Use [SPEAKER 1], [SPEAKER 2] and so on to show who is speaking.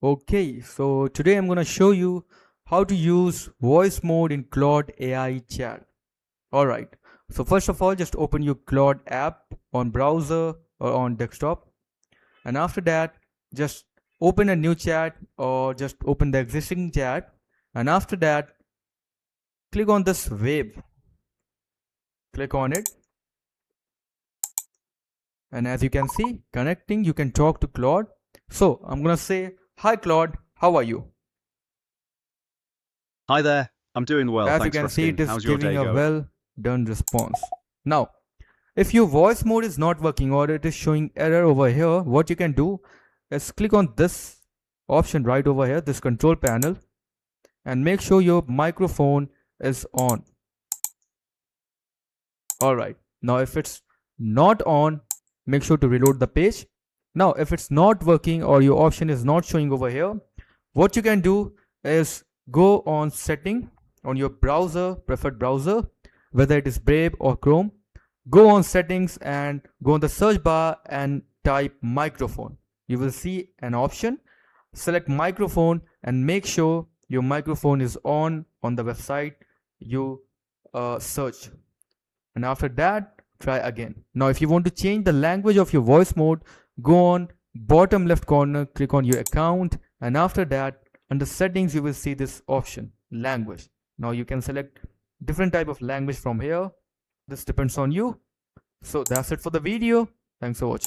[SPEAKER 1] Okay, so today I'm going to show you how to use voice mode in Claude AI Chat. Alright, so first of all, just open your Claude app on browser or on desktop. And after that, just open a new chat or just open the existing chat. And after that, click on this web. Click on it. And as you can see, connecting, you can talk to Claude. So I'm going to say, hi Claude, how are you?
[SPEAKER 2] Hi there. I'm doing well.
[SPEAKER 1] As you
[SPEAKER 2] Thanks for
[SPEAKER 1] can see,
[SPEAKER 2] asking.
[SPEAKER 1] it is
[SPEAKER 2] How's your
[SPEAKER 1] giving
[SPEAKER 2] day
[SPEAKER 1] a
[SPEAKER 2] going?
[SPEAKER 1] well done response. Now, if your voice mode is not working or it is showing error over here, what you can do is click on this option right over here, this control panel, and make sure your microphone is on. Alright, now if it's not on, make sure to reload the page. Now, if it's not working or your option is not showing over here, what you can do is go on setting on your browser, preferred browser, whether it is Brave or Chrome. Go on settings and go on the search bar and type microphone. You will see an option. Select microphone and make sure your microphone is on the website you search. And after that, try again. Now, if you want to change the language of your voice mode, go on bottom left corner, click on your account, and after that, under settings, you will see this option, language. Now you can select different type of language from here. This depends on you. So that's it for the video. Thanks for watching.